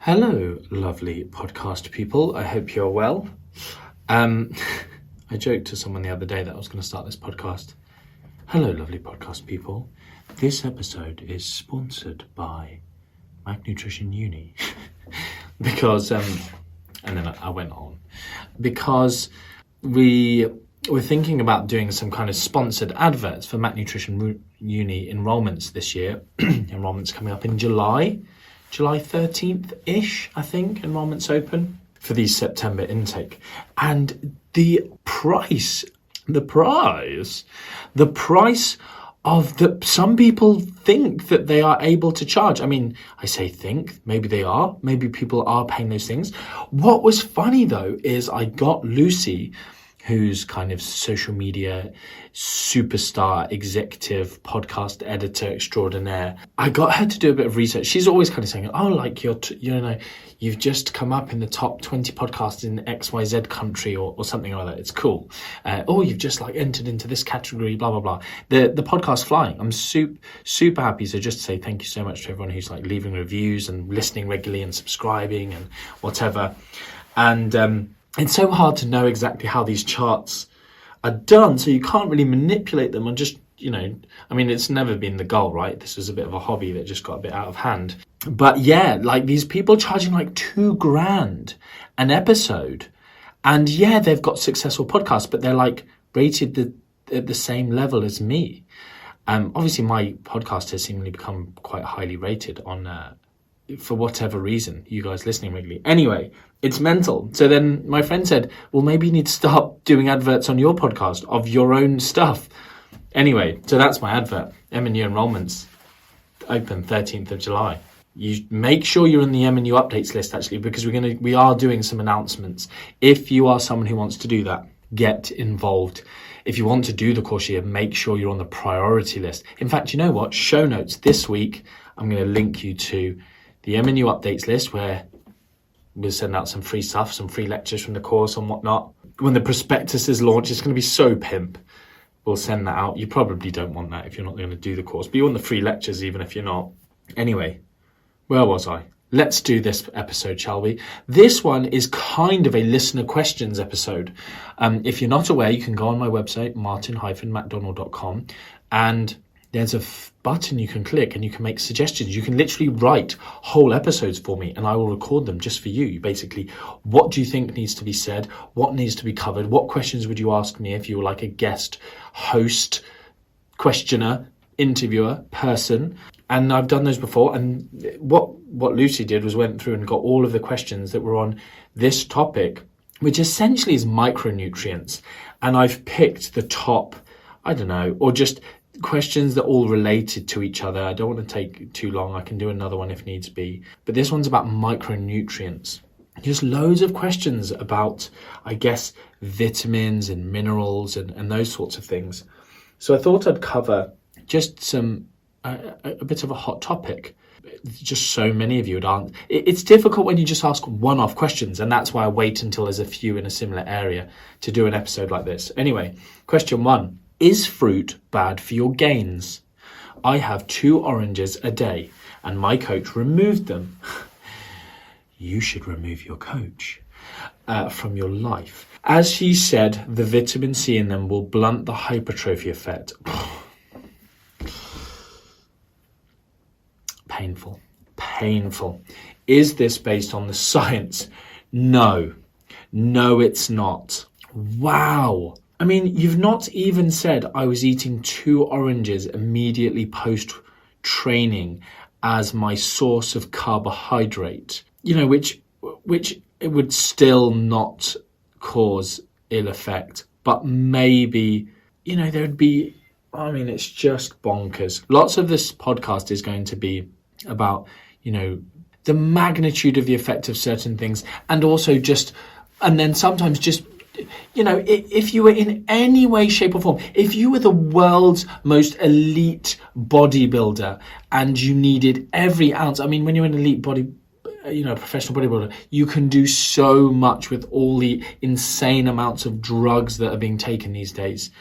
Hello, lovely podcast people. I hope you're well. I joked to someone the other day that I was going to start this podcast. Hello, lovely podcast people. This episode is sponsored by Micronutrient Uni. because, and then I went on. Because we were thinking about doing some kind of sponsored adverts for Micronutrient Uni enrollments this year. Enrollments coming up in July 13th-ish, I think, enrollments open for the September intake. And the price of some people think that they are able to charge. I mean, I say think, maybe they are, maybe people are paying those things. What was funny though, is I got Lucy, who's kind of social media superstar, executive, podcast editor extraordinaire. I got her to do a bit of research. She's always kind of saying, oh, like you've just come up in the top 20 podcasts in XYZ country or something like that. It's cool. You've just like entered into this category, blah, blah, blah. The podcast's flying. I'm super happy. So just to say thank you so much to everyone who's like leaving reviews and listening regularly and subscribing and whatever. And, it's so hard to know exactly how these charts are done, so you can't really manipulate them and just, it's never been the goal, right? This was a bit of a hobby that just got a bit out of hand. But yeah, like these people charging like $2,000 an episode. And yeah, they've got successful podcasts, but they're like rated at the same level as me. Obviously, my podcast has seemingly become quite highly rated on for whatever reason, you guys listening regularly. Anyway, it's mental. So then my friend said, well, maybe you need to start doing adverts on your podcast of your own stuff. Anyway, so that's my advert. MNU enrollments open 13th of July. You make sure you're in the MNU updates list, actually, because we are doing some announcements. If you are someone who wants to do that, get involved. If you want to do the course year, make sure you're on the priority list. In fact, you know what? Show notes this week, I'm going to link you to the MNU updates list where we'll send out some free stuff, some free lectures from the course and whatnot. When the prospectus is launched, it's going to be so pimp. We'll send that out. You probably don't want that if you're not going to do the course, but you want the free lectures even if you're not. Anyway, where was I? Let's do this episode, shall we? This one is kind of a listener questions episode. If you're not aware, you can go on my website, martin-macdonald.com, and there's a button you can click and you can make suggestions. You can literally write whole episodes for me and I will record them just for you. Basically, what do you think needs to be said? What needs to be covered? What questions would you ask me if you were like a guest, host, questioner, interviewer, person? And I've done those before. And what Lucy did was went through and got all of the questions that were on this topic, which essentially is micronutrients. And I've picked the top, or just questions that are all related to each other. I don't want to take too long. I can do another one if needs be. But this one's about micronutrients. Just loads of questions about, I guess, vitamins and minerals and those sorts of things. So I thought I'd cover just a bit of a hot topic. Just so many of you would answer. It's difficult when you just ask one-off questions, and that's why I wait until there's a few in a similar area to do an episode like this. Anyway, question 1. Is fruit bad for your gains? I have 2 oranges a day and my coach removed them. You should remove your coach from your life. As she said, the vitamin C in them will blunt the hypertrophy effect. Painful. Is this based on the science? No, it's not. Wow. I mean, you've not even said I was eating 2 oranges immediately post-training as my source of carbohydrate, which it would still not cause ill effect, but maybe, there'd be, it's just bonkers. Lots of this podcast is going to be about, the magnitude of the effect of certain things and also and then sometimes just, if you were in any way, shape or form, if you were the world's most elite bodybuilder and you needed every ounce, when you're an elite professional bodybuilder, you can do so much with all the insane amounts of drugs that are being taken these days,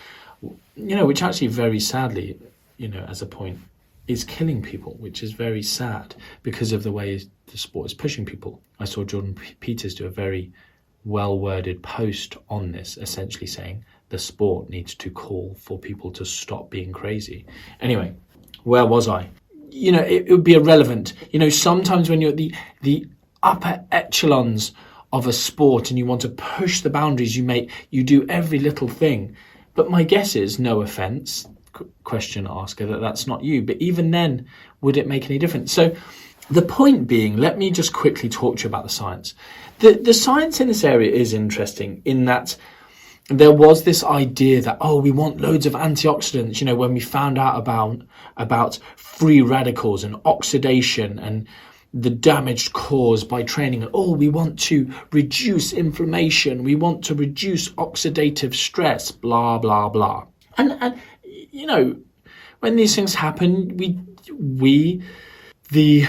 which actually very sadly, as a point, is killing people, which is very sad because of the way the sport is pushing people. I saw Jordan Peters do a very well-worded post on this, essentially saying the sport needs to call for people to stop being crazy. Anyway, where was I? It would be irrelevant. Sometimes when you're at the upper echelons of a sport and you want to push the boundaries, you do every little thing. But my guess is, no offense, question asker, that's not you. But even then, would it make any difference? So the point being, let me just quickly talk to you about the science. The science in this area is interesting in that there was this idea that, we want loads of antioxidants, when we found out about free radicals and oxidation and the damage caused by training. And, we want to reduce inflammation. We want to reduce oxidative stress, blah, blah, blah. And when these things happen, we the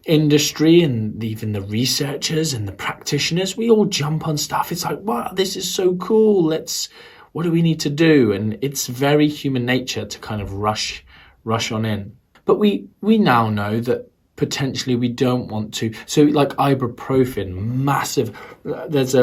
industry and even the researchers and the practitioners, we all jump on stuff. It's like, wow, this is so cool. What do we need to do? And it's very human nature to kind of rush on in. But we now know that potentially we don't want to. So like ibuprofen, massive. There's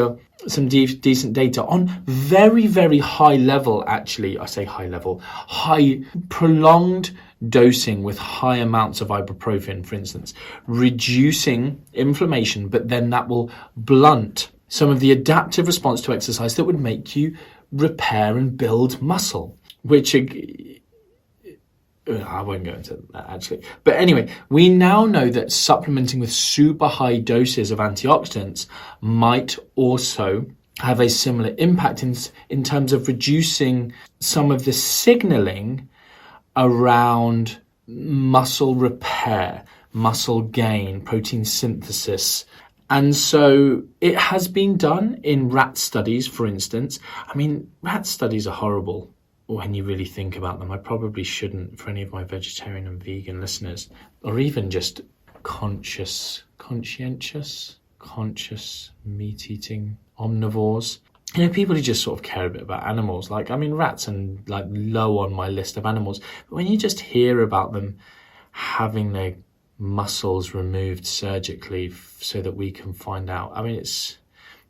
some decent data on very, very high level, actually. I say high level, high prolonged dosing with high amounts of ibuprofen, for instance, reducing inflammation, but then that will blunt some of the adaptive response to exercise that would make you repair and build muscle, which I won't go into that actually. But anyway, we now know that supplementing with super high doses of antioxidants might also have a similar impact in terms of reducing some of the signaling around muscle repair, muscle gain, protein synthesis. And so it has been done in rat studies, for instance. I mean, rat studies are horrible when you really think about them. I probably shouldn't for any of my vegetarian and vegan listeners, or even just conscious meat-eating omnivores. People who just sort of care a bit about animals. Rats and low on my list of animals. But when you just hear about them having their muscles removed surgically so that we can find out. It's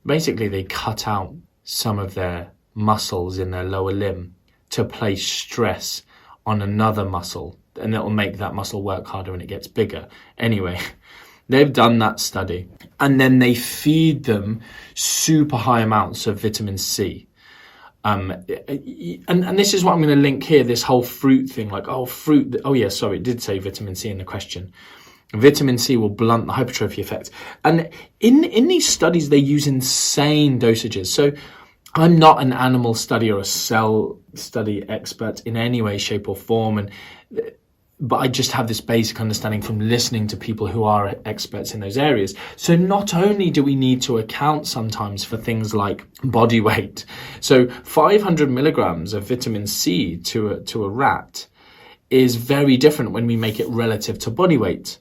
basically they cut out some of their muscles in their lower limb to place stress on another muscle, and it'll make that muscle work harder and it gets bigger. Anyway, they've done that study, and then they feed them super high amounts of vitamin C. And this is what I'm going to link here, this whole fruit thing, fruit. Oh yeah, sorry, it did say vitamin C in the question. Vitamin C will blunt the hypertrophy effect. And in these studies, they use insane dosages. So I'm not an animal study or a cell study expert in any way, shape or form. But I just have this basic understanding from listening to people who are experts in those areas. So not only do we need to account sometimes for things like body weight. So 500 milligrams of vitamin C to a rat is very different when we make it relative to body weight.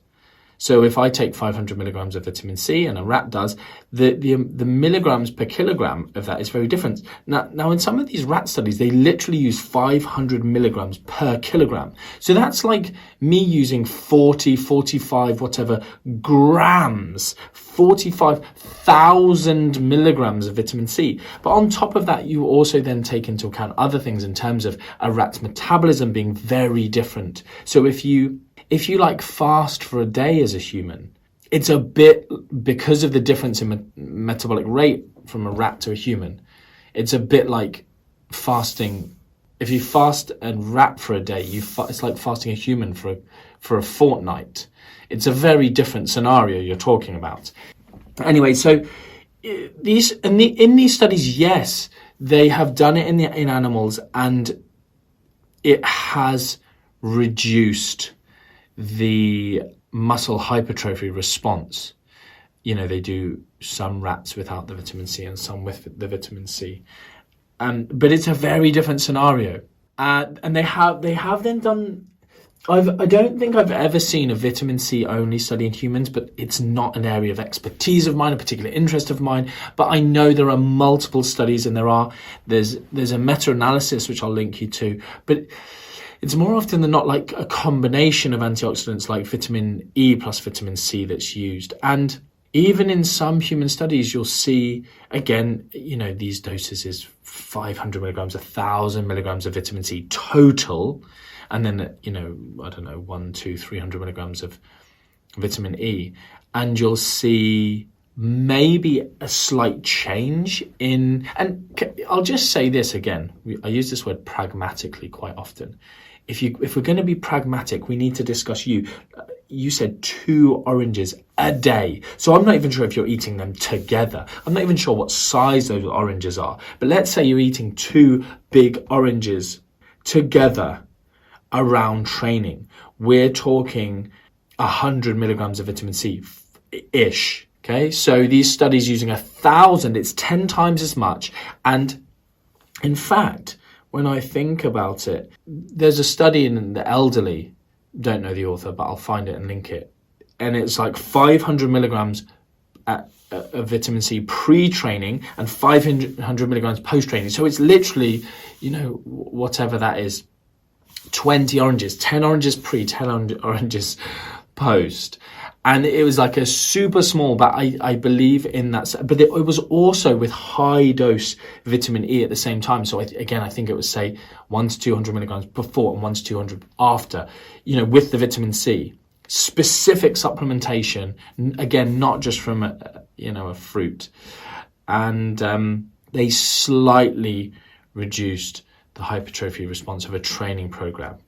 So if I take 500 milligrams of vitamin C and a rat does, the milligrams per kilogram of that is very different. Now in some of these rat studies, they literally use 500 milligrams per kilogram. So that's like me using 45 whatever grams, 45,000 milligrams of vitamin C. But on top of that, you also then take into account other things in terms of a rat's metabolism being very different. So if you fast for a day as a human, it's a bit, because of the difference in metabolic rate from a rat to a human, it's a bit like fasting. If you fast a rat for a day, it's like fasting a human for a fortnight. It's a very different scenario you're talking about. Anyway, so in these studies, yes, they have done it in animals, and it has reduced the muscle hypertrophy response. They do some rats without the vitamin C and some with the vitamin C. But it's a very different scenario. And they have then done, I don't think I've ever seen a vitamin C only study in humans, but it's not an area of expertise of mine, a particular interest of mine. But I know there are multiple studies, and there's a meta-analysis which I'll link you to. But it's more often than not like a combination of antioxidants like vitamin E plus vitamin C that's used. And even in some human studies, you'll see, again, these doses is 500 milligrams, 1,000 milligrams of vitamin C total. And then, 300 milligrams of vitamin E. And you'll see maybe a slight change in, and I'll just say this again, I use this word pragmatically quite often. If we're going to be pragmatic, we need to discuss you said 2 oranges a day. So I'm not even sure if you're eating them together. I'm not even sure what size those oranges are. But let's say you're eating 2 big oranges together around training. We're talking 100 milligrams of vitamin C-ish. Okay, so these studies using 1,000, it's 10 times as much. And in fact, when I think about it, there's a study in the elderly, don't know the author, but I'll find it and link it. And it's like 500 milligrams of vitamin C pre-training and 500 milligrams post-training. So it's literally, whatever that is, 20 oranges, 10 oranges pre, 10 oranges post. And it was like a super small, but I believe in that. But it was also with high dose vitamin E at the same time. So I think it was say 1 to 200 milligrams before and 1 to 200 after, with the vitamin C. Specific supplementation, again, not just from a fruit. And they slightly reduced the hypertrophy response of a training program.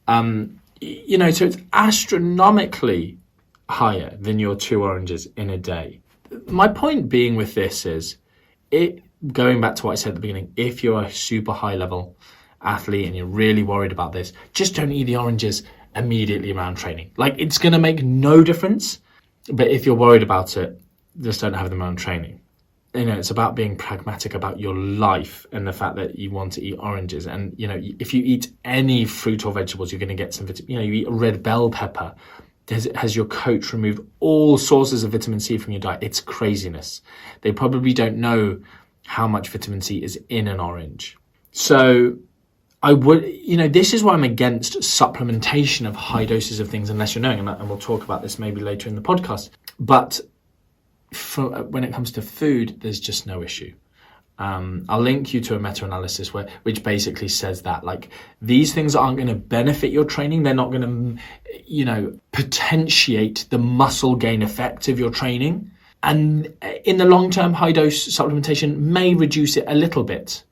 So it's astronomically higher than your 2 oranges in a day. My point being with this is, going back to what I said at the beginning, if you're a super high level athlete and you're really worried about this, just don't eat the oranges immediately around training. Like, it's going to make no difference, but if you're worried about it, just don't have them around training. It's about being pragmatic about your life and the fact that you want to eat oranges. And, if you eat any fruit or vegetables, you're going to get some vitamin. You eat a red bell pepper. Has your coach removed all sources of vitamin C from your diet? It's craziness. They probably don't know how much vitamin C is in an orange. So I would, this is why I'm against supplementation of high doses of things unless you're knowing, and we'll talk about this maybe later in the podcast. But when it comes to food, there's just no issue. I'll link you to a meta-analysis which basically says that, like, these things aren't going to benefit your training. They're not going to, potentiate the muscle gain effect of your training. And in the long term, high dose supplementation may reduce it a little bit.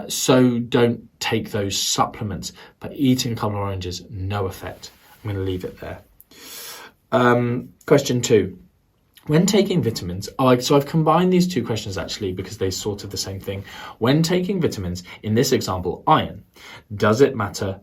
So don't take those supplements. But eating a couple of oranges, no effect. I'm going to leave it there. Question 2. When taking vitamins, so I've combined these 2 questions actually because they sort of the same thing. When taking vitamins, in this example, iron, does it matter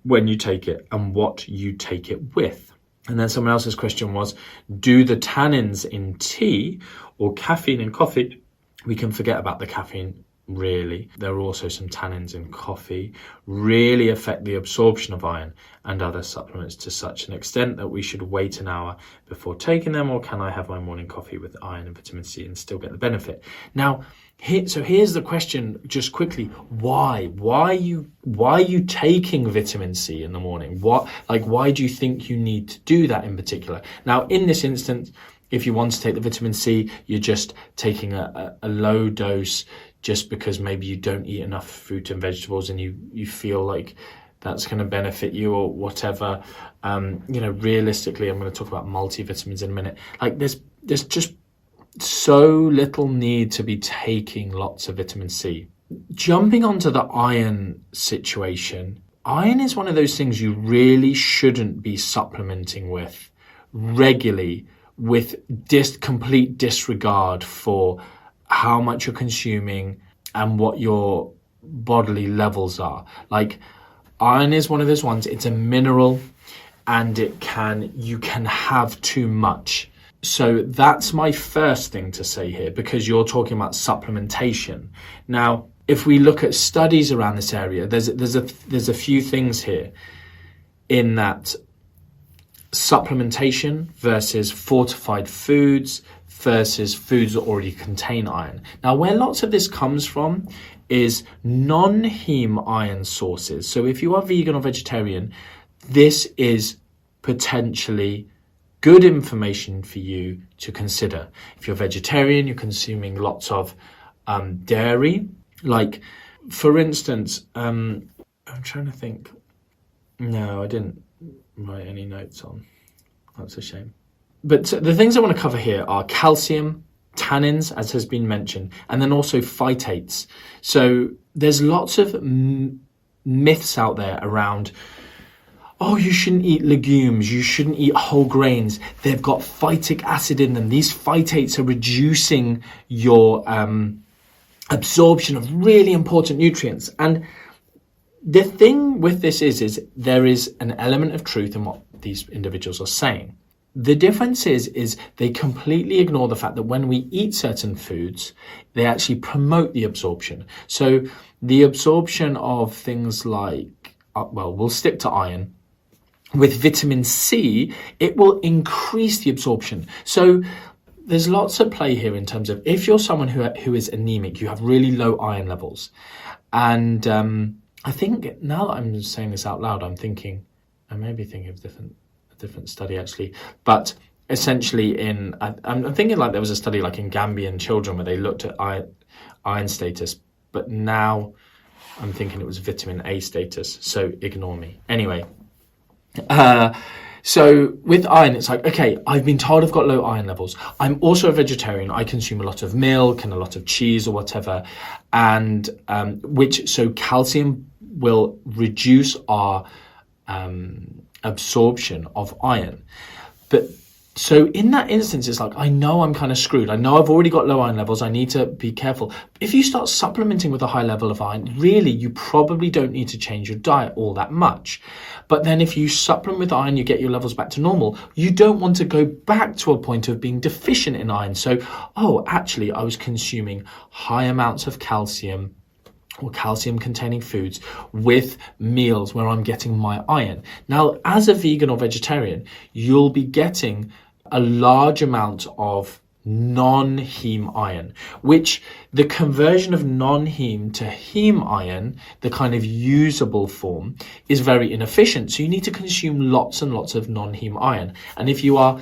when you take it and what you take it with? And then someone else's question was, do the tannins in tea or caffeine in coffee, we can forget about the caffeine really, there are also some tannins in coffee, really affect the absorption of iron and other supplements to such an extent that we should wait an hour before taking them, or can I have my morning coffee with iron and vitamin C and still get the benefit? Now, here's the question just quickly. Why are you taking vitamin C in the morning? Why do you think you need to do that in particular? Now, in this instance, if you want to take the vitamin C, you're just taking a low dose just because maybe you don't eat enough fruit and vegetables and you feel like that's going to benefit you or whatever. Realistically, I'm going to talk about multivitamins in a minute. Like, there's just so little need to be taking lots of vitamin C. Jumping onto the iron situation, iron is one of those things you really shouldn't be supplementing with regularly with complete disregard for how much you're consuming and what your bodily levels are. Like, iron is one of those ones, it's a mineral and you can have too much. So that's my first thing to say here, because you're talking about supplementation. Now, if we look at studies around this area, there's a few things here in that supplementation versus fortified foods versus foods that already contain iron. Now, where lots of this comes from is non-heme iron sources. So if you are vegan or vegetarian, this is potentially good information for you to consider. If you're vegetarian, you're consuming lots of dairy. Like, for instance, I'm trying to think. No, I didn't write any notes on. That's a shame. But the things I want to cover here are calcium, tannins, as has been mentioned, and then also phytates. So there's lots of myths out there around, oh, you shouldn't eat legumes, you shouldn't eat whole grains. They've got phytic acid in them. These phytates are reducing your absorption of really important nutrients. And the thing with this is there is an element of truth in what these individuals are saying. The difference is they completely ignore the fact that when we eat certain foods, they actually promote the absorption. So the absorption of things like, well, we'll stick to iron. With vitamin C, it will increase the absorption. So there's lots at play here in terms of if you're someone who is anemic, you have really low iron levels. And I think now that I'm saying this out loud, I may be thinking of a different study actually, but essentially I'm thinking like there was a study like in Gambian children where they looked at iron status, but now I'm thinking it was vitamin A status, so ignore me. Anyway, so with iron, it's like, okay, I've been told I've got low iron levels. I'm also a vegetarian. I consume a lot of milk and a lot of cheese or whatever, and so calcium will reduce our absorption of iron. But so in that instance, it's like, I know I'm kind of screwed. I know I've already got low iron levels. I need to be careful. If you start supplementing with a high level of iron, really, you probably don't need to change your diet all that much. But then if you supplement with iron, you get your levels back to normal. You don't want to go back to a point of being deficient in iron. So, actually, I was consuming high amounts of calcium or calcium-containing foods with meals where I'm getting my iron. Now, as a vegan or vegetarian, you'll be getting a large amount of non-heme iron, which the conversion of non-heme to heme iron, the kind of usable form, is very inefficient. So you need to consume lots and lots of non-heme iron. And if you are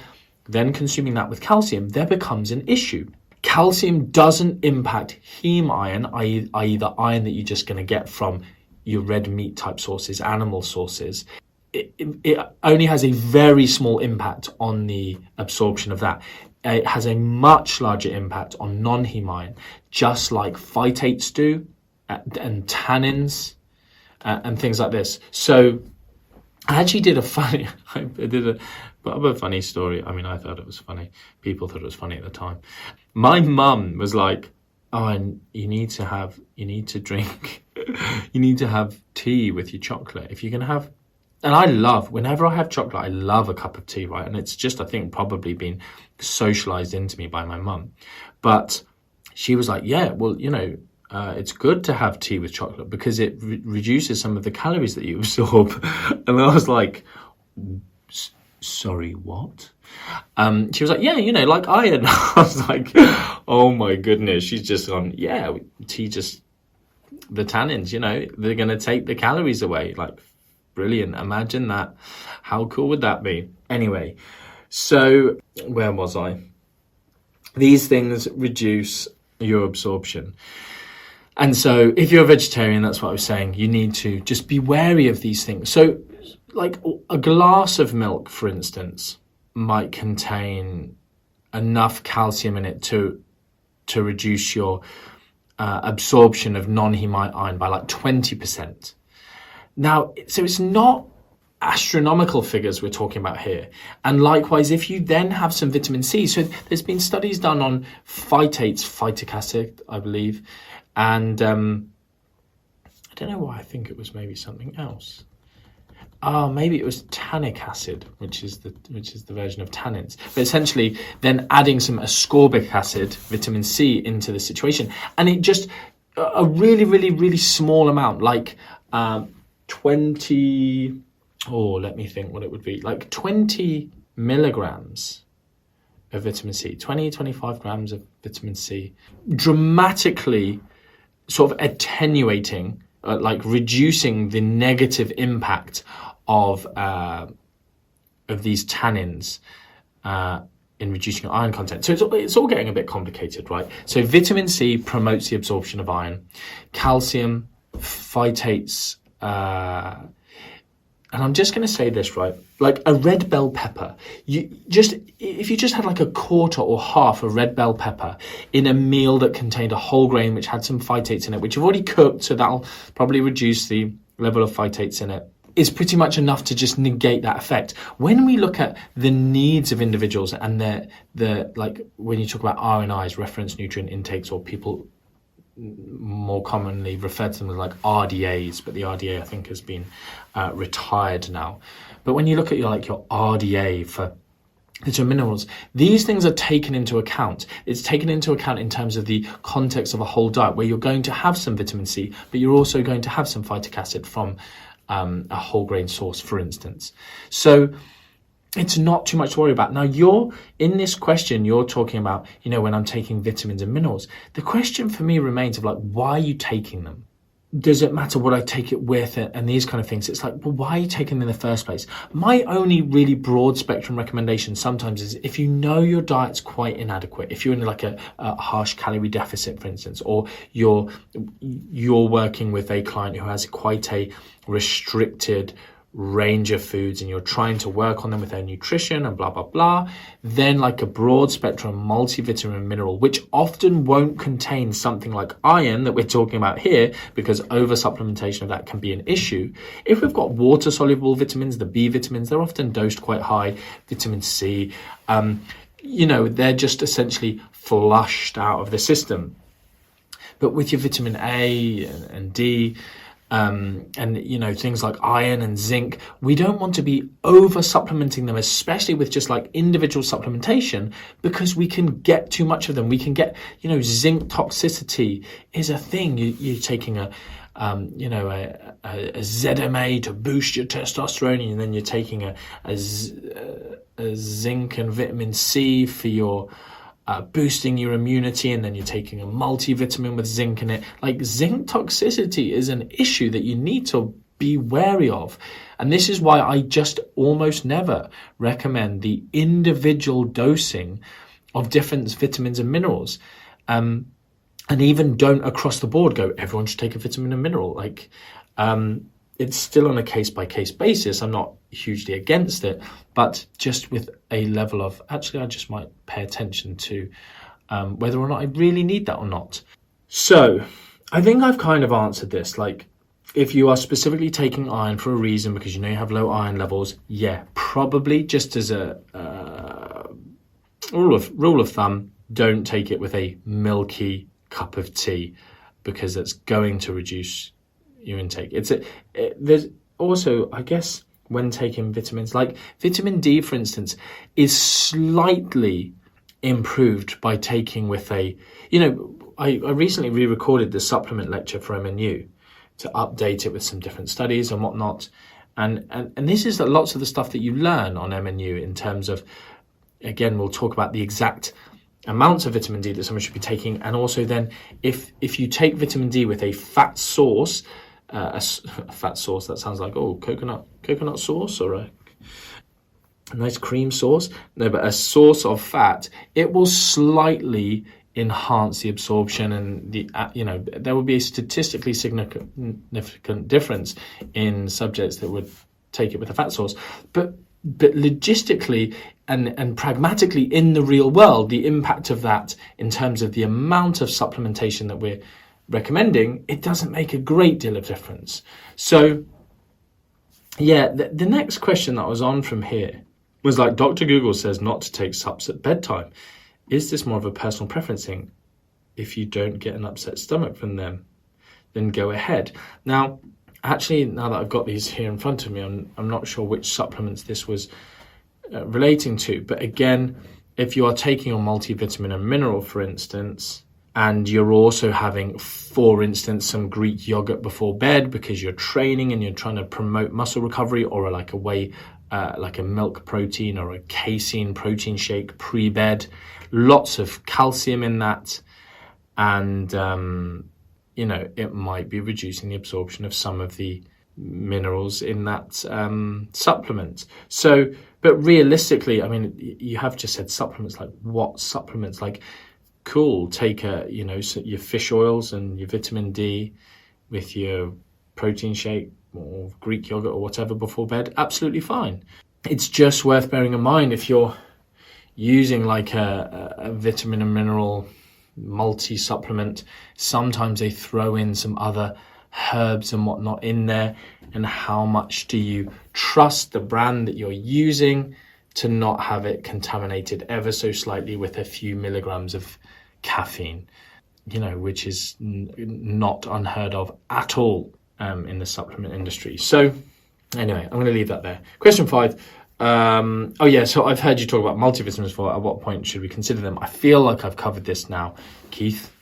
then consuming that with calcium, there becomes an issue. Calcium doesn't impact heme iron, i.e. the iron that you're just going to get from your red meat type sources, animal sources. It only has a very small impact on the absorption of that. It has a much larger impact on non-heme iron, just like phytates do, and tannins, and things like this. So I actually did a funny story. I mean, I thought it was funny. People thought it was funny at the time. My mum was like, "Oh, and you need to have tea with your chocolate. If you're going to have," and whenever I have chocolate, I love a cup of tea, right? And it's just, I think, probably been socialized into me by my mum. But she was like, yeah, well, it's good to have tea with chocolate because it reduces some of the calories that you absorb. And I was like, sorry, what? She was like, yeah, like iron. I was like, oh my goodness. She's just gone, yeah, tea just, the tannins, they're going to take the calories away. Like, brilliant. Imagine that. How cool would that be? Anyway, so where was I? These things reduce your absorption. And so if you're a vegetarian, that's what I was saying, you need to just be wary of these things. So like a glass of milk, for instance, might contain enough calcium in it to reduce your absorption of non-heme iron by like 20%. Now, so it's not astronomical figures we're talking about here. And likewise, if you then have some vitamin C, so there's been studies done on phytates, phytic acid, I believe, and I don't know why, I think it was maybe something else. Maybe it was tannic acid, which is the version of tannins. But essentially, then adding some ascorbic acid, vitamin C, into the situation, and it just a really, really, really small amount, like 20 or let me think what it would be, like 20 milligrams of vitamin C, 25 grams of vitamin C, dramatically sort of attenuating, like reducing the negative impact of these tannins in reducing your iron content. So it's all getting a bit complicated, right? So vitamin C promotes the absorption of iron. Calcium phytates, and I'm just going to say this, right? Like a red bell pepper, if you just had like a quarter or half a red bell pepper in a meal that contained a whole grain which had some phytates in it, which you've already cooked, so that'll probably reduce the level of phytates in it, is pretty much enough to just negate that effect. When we look at the needs of individuals and the like, when you talk about RNIs, reference nutrient intakes, or people more commonly refer to them as like RDAs, but the RDA I think has been retired now. But when you look at your RDA for the minerals, these things are taken into account. It's taken into account in terms of the context of a whole diet, where you're going to have some vitamin C, but you're also going to have some phytic acid from a whole grain source, for instance. So it's not too much to worry about. Now, in this question, you're talking about, when I'm taking vitamins and minerals, the question for me remains of like, why are you taking them? Does it matter what I take it with, and these kind of things? It's like, well, why are you taking them in the first place? My only really broad spectrum recommendation sometimes is if you know your diet's quite inadequate, if you're in like a harsh calorie deficit, for instance, or you're working with a client who has quite a restricted range of foods and you're trying to work on them with their nutrition and blah blah blah, then like a broad spectrum multivitamin mineral, which often won't contain something like iron that we're talking about here, because over supplementation of that can be an issue. If we've got water soluble vitamins, the B vitamins, they're often dosed quite high. Vitamin C, they're just essentially flushed out of the system. But with your vitamin A and D, and things like iron and zinc, we don't want to be over supplementing them, especially with just like individual supplementation, because we can get too much of them. We can get, zinc toxicity is a thing. You're taking a ZMA to boost your testosterone, and then you're taking a zinc and vitamin C for your boosting your immunity, and then you're taking a multivitamin with zinc in it. Like, zinc toxicity is an issue that you need to be wary of. And this is why I just almost never recommend the individual dosing of different vitamins and minerals. And even don't across the board go, everyone should take a vitamin and mineral. It's still on a case-by-case basis. I'm not hugely against it, but just with a level of, actually, I just might pay attention to whether or not I really need that or not. So I think I've kind of answered this. Like, if you are specifically taking iron for a reason because you have low iron levels, yeah, probably just as a rule of thumb, don't take it with a milky cup of tea, because that's going to reduce your intake. There's also, I guess, when taking vitamins, like vitamin D, for instance, is slightly improved by taking with I recently re-recorded the supplement lecture for MNU to update it with some different studies and whatnot. And this is lots of the stuff that you learn on MNU in terms of, again, we'll talk about the exact amounts of vitamin D that someone should be taking. And also then if you take vitamin D with a fat source, a fat sauce, that sounds like, coconut sauce or a nice cream sauce. No, but a source of fat, it will slightly enhance the absorption, and there will be a statistically significant difference in subjects that would take it with a fat source. But logistically and pragmatically in the real world, the impact of that in terms of the amount of supplementation that we're recommending, it doesn't make a great deal of difference. So yeah, the next question that was on from here was like, Dr. Google says not to take sups at bedtime. Is this more of a personal preference thing? If you don't get an upset stomach from them, then go ahead. Now that I've got these here in front of me, I'm not sure which supplements this was relating to. But again, if you are taking a multivitamin and mineral, for instance, and you're also having, for instance, some Greek yogurt before bed because you're training and you're trying to promote muscle recovery, or like a milk protein or a casein protein shake pre-bed, lots of calcium in that, and it might be reducing the absorption of some of the minerals in that supplement. So, but realistically, I mean, you have just said supplements. Like, what supplements? Like, cool, take your fish oils and your vitamin D with your protein shake or Greek yogurt or whatever before bed. Absolutely fine. It's just worth bearing in mind if you're using like a vitamin and mineral multi-supplement, sometimes they throw in some other herbs and whatnot in there, and how much do you trust the brand that you're using to not have it contaminated ever so slightly with a few milligrams of caffeine, which is not unheard of at all in the supplement industry. So anyway, I'm going to leave that there. Question 5. So I've heard you talk about multivitamins before. At what point should we consider them? I feel like I've covered this now, Keith.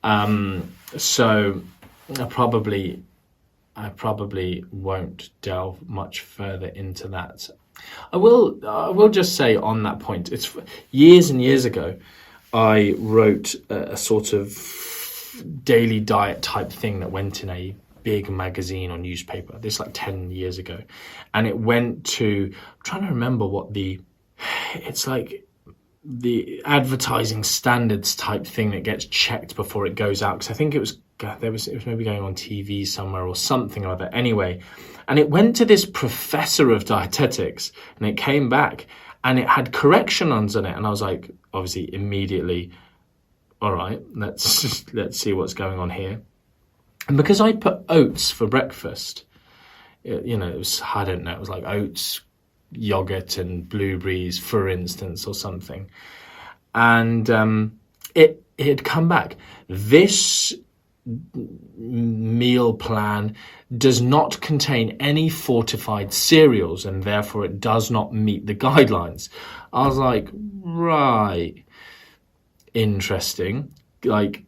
So I probably won't delve much further into that. I will just say on that point, it's years and years ago, I wrote a sort of daily diet type thing that went in a big magazine or newspaper. This like 10 years ago. And it went to, I'm trying to remember it's like the advertising standards type thing that gets checked before it goes out. Because I think it was maybe going on TV somewhere or something or other. Anyway, and it went to this professor of dietetics, and it came back and it had corrections on it. And I was like, obviously immediately, all right, let's see what's going on here. And because I put oats for breakfast, it was, I don't know, it was like oats, yogurt and blueberries, for instance, or something. And it had come back. This meal plan does not contain any fortified cereals, and therefore it does not meet the guidelines. I was like, right, interesting. Like,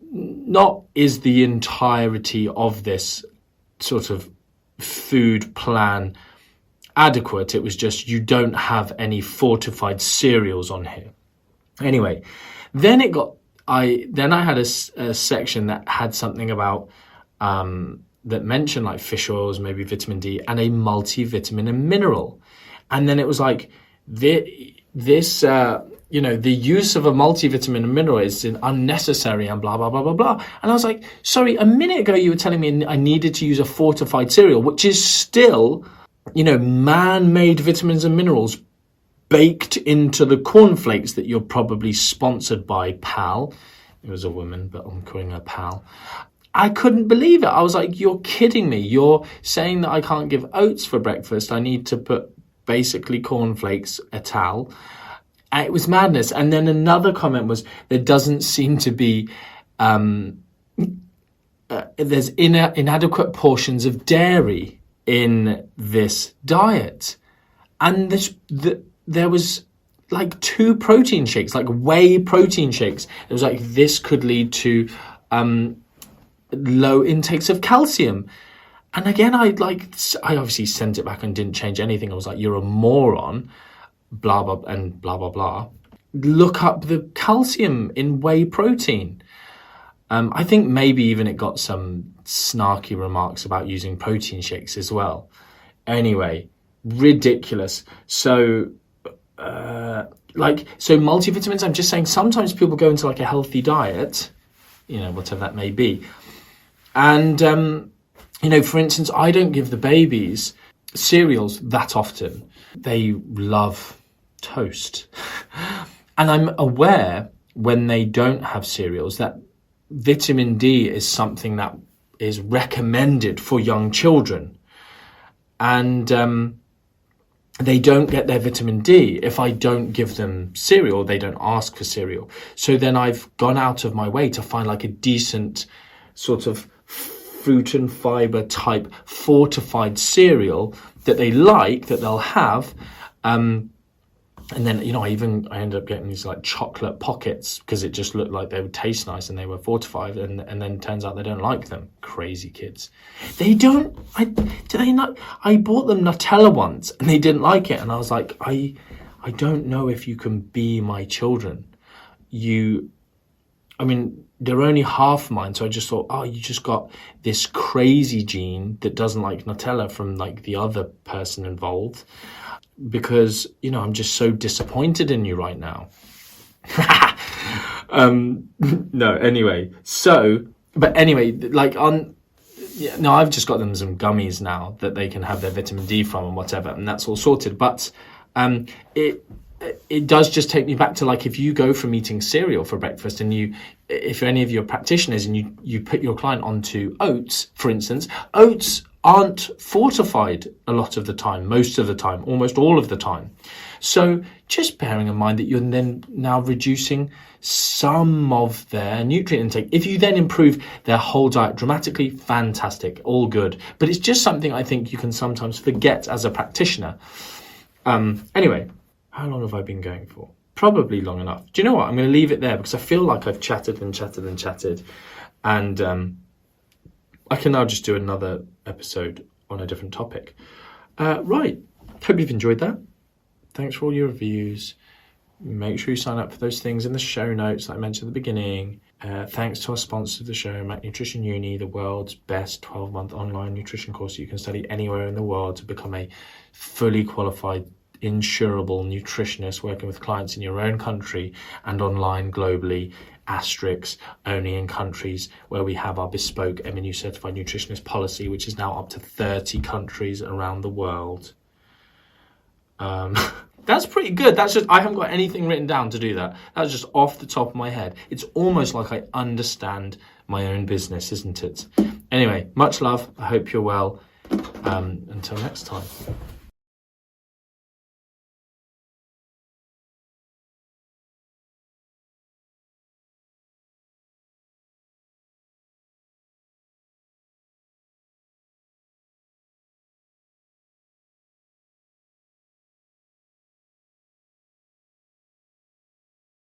not is the entirety of this sort of food plan adequate. It was just, you don't have any fortified cereals on here. Anyway, then I had a section that had something about that mentioned like fish oils, maybe vitamin D, and a multivitamin and mineral. And then it was like the use of a multivitamin and mineral is unnecessary and blah, blah, blah, blah, blah. And I was like, sorry, a minute ago you were telling me I needed to use a fortified cereal, which is still, man-made vitamins and minerals baked into the cornflakes that you're probably sponsored by, pal. It was a woman, but I'm calling her pal. I couldn't believe it. I was like, you're kidding me. You're saying that I can't give oats for breakfast. I need to put basically cornflakes et al. It was madness. And then another comment was, there doesn't seem to be, there's inadequate portions of dairy in this diet. And there was like 2 protein shakes, like whey protein shakes. It was like, this could lead to low intakes of calcium. And again, I obviously sent it back and didn't change anything. I was like, you're a moron, blah, blah, and blah, blah, blah. Look up the calcium in whey protein. I think maybe even it got some snarky remarks about using protein shakes as well. Anyway, ridiculous. So multivitamins, I'm just saying sometimes people go into like a healthy diet, whatever that may be. And, for instance, I don't give the babies cereals that often. They love toast. And I'm aware when they don't have cereals that vitamin D is something that is recommended for young children. And they don't get their vitamin D if I don't give them cereal. They don't ask for cereal. So then I've gone out of my way to find like a decent sort of fruit and fiber type fortified cereal that they like, that they'll have. And then, I ended up getting these like chocolate pockets because it just looked like they would taste nice and they were fortified. And then it turns out they don't like them. Crazy kids. They don't, do they not? I bought them Nutella once and they didn't like it. And I was like, I don't know if you can be my children. They're only half mine. So I just thought, oh, you just got this crazy gene that doesn't like Nutella from like the other person involved. Because, I'm just so disappointed in you right now. No, anyway. I've just got them some gummies now that they can have their vitamin D from and whatever, and that's all sorted. But it does just take me back to, like, if you go from eating cereal for breakfast and if any of your practitioners and you put your client onto oats, for instance, oats aren't fortified a lot of the time, most of the time, almost all of the time. So just bearing in mind that you're then now reducing some of their nutrient intake. If you then improve their whole diet dramatically, fantastic, all good. But it's just something I think you can sometimes forget as a practitioner. Anyway, how long have I been going for? Probably long enough. Do you know what? I'm going to leave it there because I feel like I've chatted and chatted and chatted. And I can now just do another episode on a different topic. Right. Hope you've enjoyed that. Thanks for all your reviews. Make sure you sign up for those things in the show notes that I mentioned at the beginning. Thanks to our sponsor of the show, Nutrition Uni, the world's best 12-month online nutrition course you can study anywhere in the world to become a fully qualified, insurable nutritionist working with clients in your own country and online globally. Asterisks only in countries where we have our bespoke MNU certified nutritionist policy, which is now up to 30 countries around the world. That's pretty good. That's just, I haven't got anything written down to do that. That's just off the top of my head. It's almost like I understand my own business, isn't it? Anyway, much love. I hope you're well. Until next time.